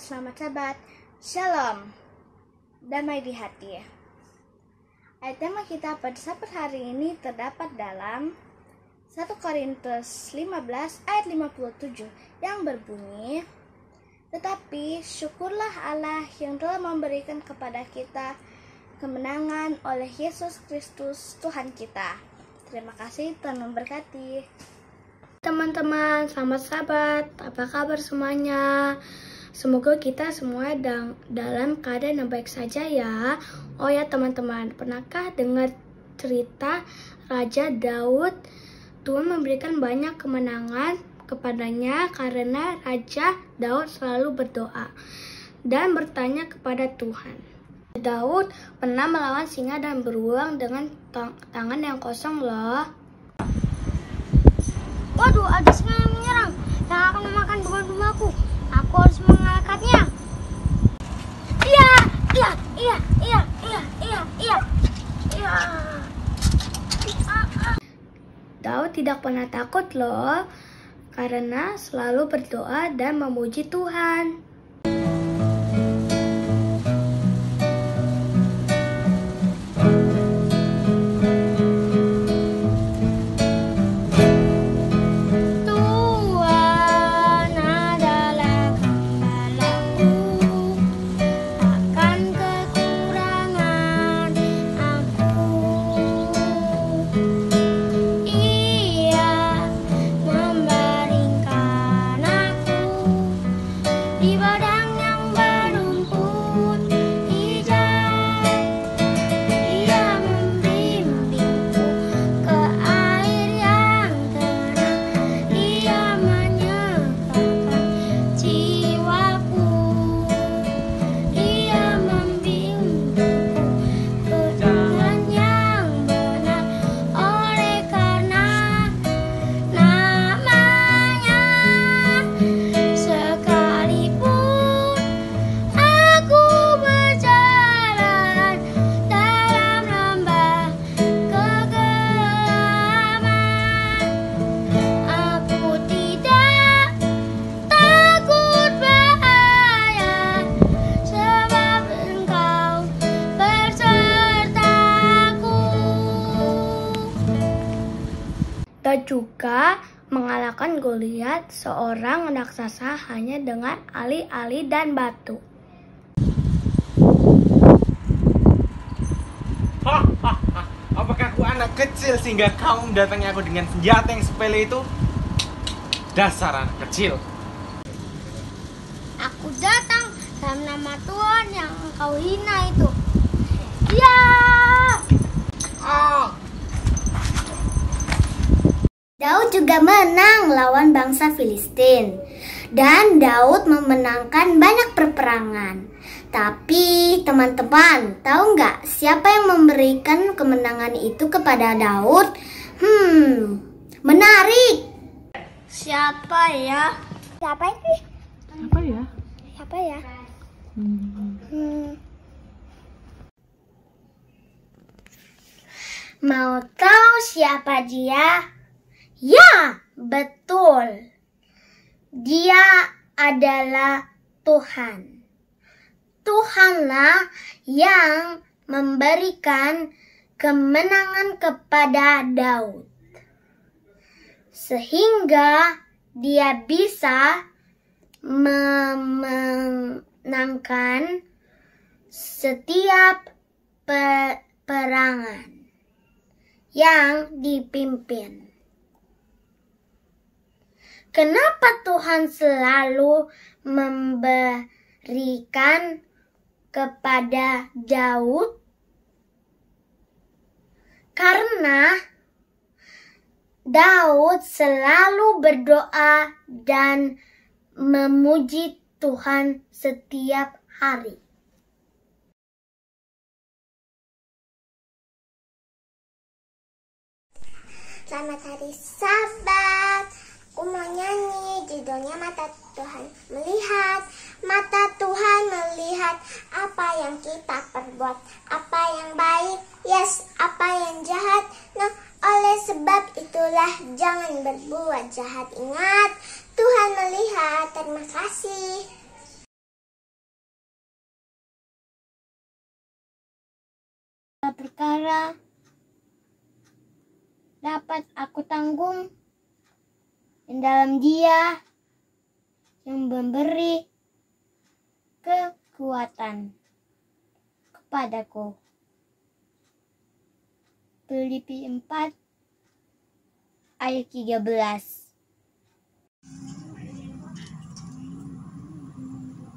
selamat sahabat. Shalom, damai di hati. Ayat tema kita pada sahabat hari ini terdapat dalam 1 Korintus 15 ayat 57 yang berbunyi, tetapi syukurlah Allah yang telah memberikan kepada kita kemenangan oleh Yesus Kristus Tuhan kita. Terima kasih, Tuhan memberkati. Teman-teman, selamat sahabat, apa kabar semuanya? Semoga kita semua dalam keadaan yang baik saja ya. Oh ya teman-teman, pernahkah dengar cerita Raja Daud? Tuhan memberikan banyak kemenangan kepadanya karena Raja Daud selalu berdoa dan bertanya kepada Tuhan. Daud pernah melawan singa dan beruang dengan tangan yang kosong loh. Waduh, ada singa yang menyerang yang akan memakan domba-dombaku. Aku harus mengalahkannya. Iya. Daud tidak pernah takut loh, karena selalu berdoa dan memuji Tuhan. Di padang yang berumput hijau, Dia membimbingku ke air yang tenang. Dia menyegarkan jiwaku. Dia membimbingku ke jalan yang benar. Oleh karena namanya, sekalipun aku berjalan dalam lembah kegelapan, aku tidak takut bahaya, sebab Engkau bersertaku. Dan juga mengalahkan Goliat, seorang raksasa hanya dengan alih-alih dan batu. Apakah aku anak kecil sehingga kau mendatangi aku dengan senjata yang sepele itu? Dasar anak kecil. Aku datang dalam nama Tuhan yang engkau hina itu. Ya. Daud juga menang lawan bangsa Filistin, dan Daud memenangkan banyak peperangan. Tapi teman-teman, tahu nggak siapa yang memberikan kemenangan itu kepada Daud? Menarik. Siapa ya? Siapa ini? Siapa ya? Mau tahu siapa dia? Ya, betul. Dia adalah Tuhan. Tuhanlah yang memberikan kemenangan kepada Daud, sehingga dia bisa memenangkan setiap peperangan yang dipimpin. Kenapa Tuhan selalu memberikan kepada Daud? Karena Daud selalu berdoa dan memuji Tuhan setiap hari. Selamat hari Sabat. Aku mau nyanyi, judulnya Mata Tuhan Melihat. Mata Tuhan melihat apa yang kita perbuat, apa yang baik, apa yang jahat. Nah, oleh sebab itulah jangan berbuat jahat. Ingat, Tuhan melihat. Terima kasih. dapat aku tanggung. Dan dalam Dia yang memberi kekuatan kepadaku. Filipi 4 ayat 13.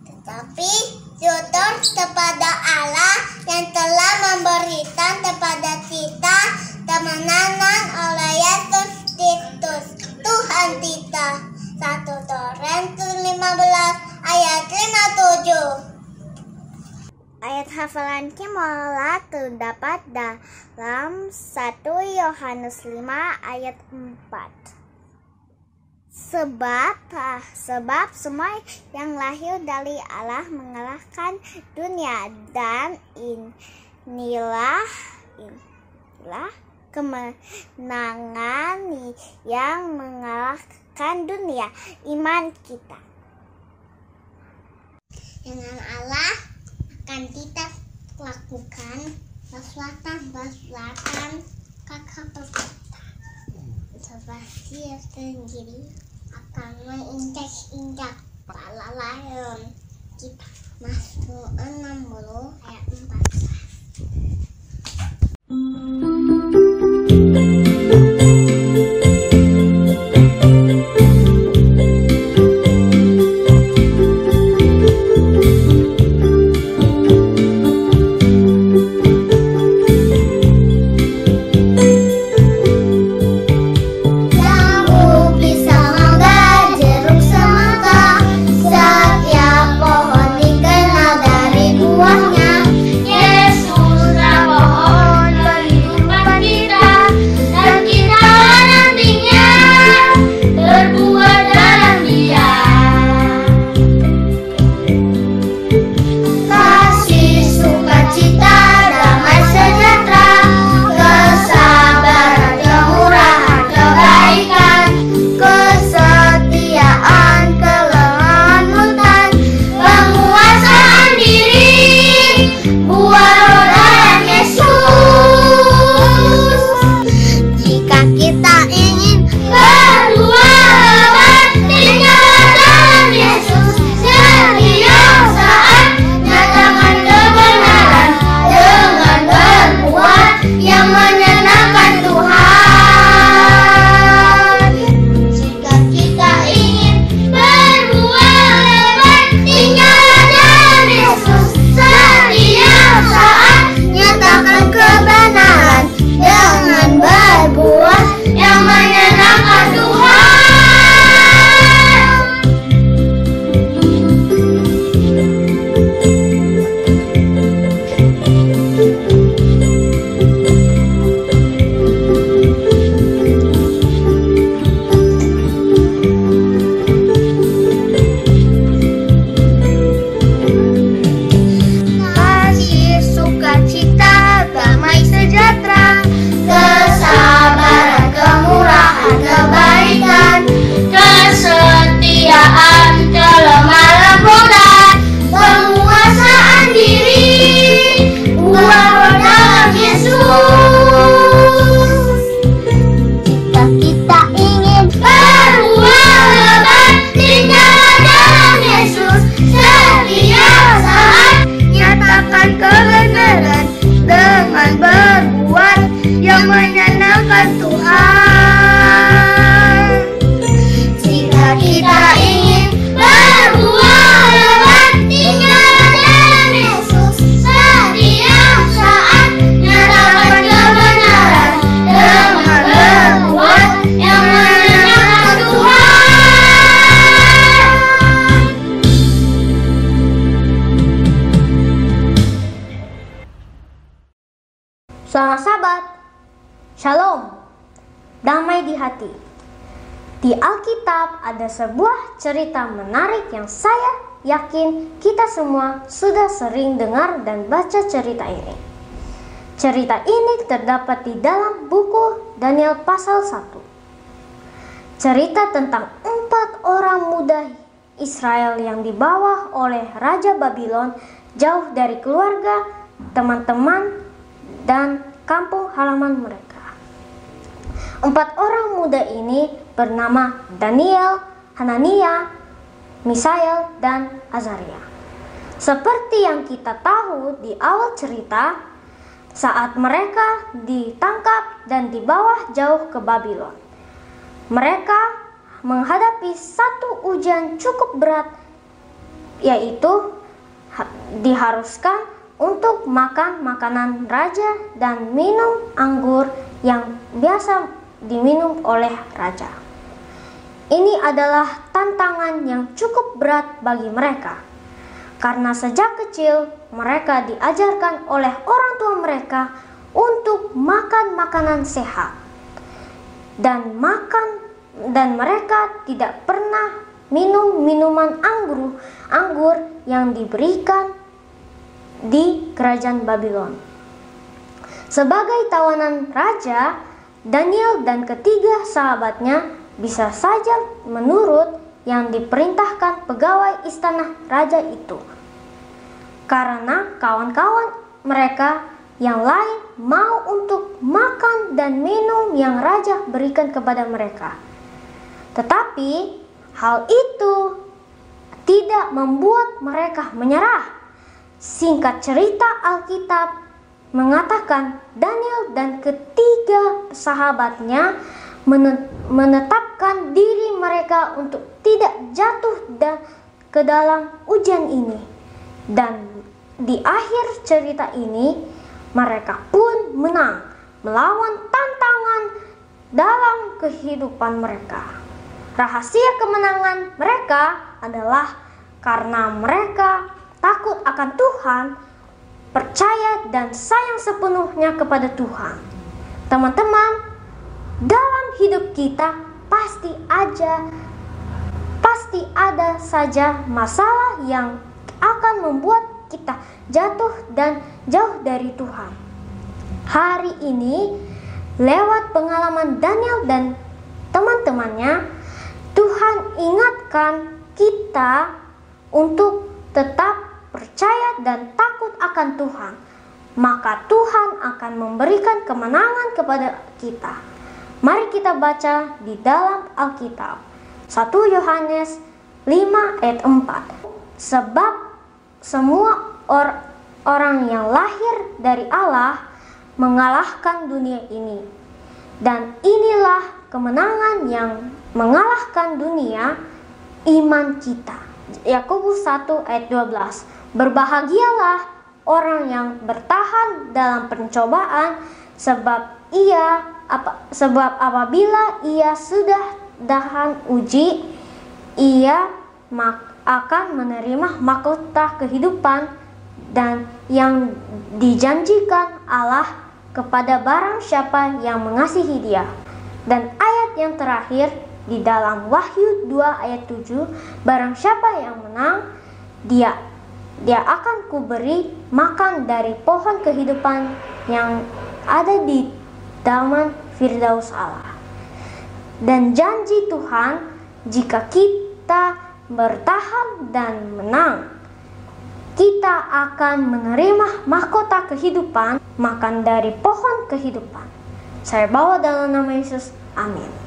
Tetapi syukur kepada Allah yang telah memberikan kepada kita kemenangan oleh Yesus Kristus Tuhan kita. 1 Korintus 15 ayat 57. Ayat hafalan Kimola terdapat dalam 1 Yohanes 5 ayat 4. Sebab semua yang lahir dari Allah mengalahkan dunia, dan inilah kemenangan yang mengalahkan dunia, iman kita. Dengan Allah akan kita lakukan perbuatan kakak berkata, seperti sendiri akan menginjak-injak kepala lain kita. Mazmur 60 ayat 4. Selamat sahabat, Shalom, damai di hati. Di Alkitab ada sebuah cerita menarik yang saya yakin kita semua sudah sering dengar dan baca cerita ini. Cerita ini terdapat di dalam buku Daniel pasal 1. Cerita tentang 4 orang muda Israel yang dibawa oleh Raja Babylon jauh dari keluarga, teman-teman, dan kampung halaman mereka. 4 orang muda ini bernama Daniel, Hanania, Misael, dan Azaria. Seperti yang kita tahu di awal cerita, saat mereka ditangkap dan dibawa jauh ke Babylon, mereka menghadapi satu ujian cukup berat, yaitu diharuskan untuk makan makanan raja dan minum anggur yang biasa diminum oleh raja. Ini adalah tantangan yang cukup berat bagi mereka, karena sejak kecil mereka diajarkan oleh orang tua mereka untuk makan makanan sehat, dan mereka tidak pernah minum minuman anggur yang diberikan di kerajaan Babylon. Sebagai tawanan raja, Daniel dan ketiga sahabatnya bisa saja menurut yang diperintahkan pegawai istana raja itu, karena kawan-kawan mereka yang lain mau untuk makan dan minum yang raja berikan kepada mereka. Tetapi hal itu tidak membuat mereka menyerah. Singkat cerita, Alkitab mengatakan Daniel dan ketiga sahabatnya menetapkan diri mereka untuk tidak jatuh ke dalam ujian ini. Dan di akhir cerita ini, mereka pun menang melawan tantangan dalam kehidupan mereka. Rahasia kemenangan mereka adalah karena mereka takut akan Tuhan, percaya dan sayang sepenuhnya kepada Tuhan. Teman-teman, dalam hidup kita pasti ada saja masalah yang akan membuat kita jatuh dan jauh dari Tuhan. Hari ini, lewat pengalaman Daniel dan teman-temannya, Tuhan ingatkan kita untuk tetap percaya dan takut akan Tuhan. Maka Tuhan akan memberikan kemenangan kepada kita. Mari kita baca di dalam Alkitab. 1 Yohanes 5 ayat 4. Sebab semua orang yang lahir dari Allah mengalahkan dunia ini. Dan inilah kemenangan yang mengalahkan dunia, iman kita. Yakobus 1 ayat 12. Berbahagialah orang yang bertahan dalam pencobaan, sebab apabila ia sudah tahan uji, ia akan menerima mahkota kehidupan dan yang dijanjikan Allah kepada barang siapa yang mengasihi Dia. Dan ayat yang terakhir di dalam Wahyu 2 ayat 7, barang siapa yang menang, dia akan kuberi makan dari pohon kehidupan yang ada di taman Firdaus Allah. Dan janji Tuhan, jika kita bertahan dan menang, kita akan menerima mahkota kehidupan, makan dari pohon kehidupan. Saya bawa dalam nama Yesus, amin.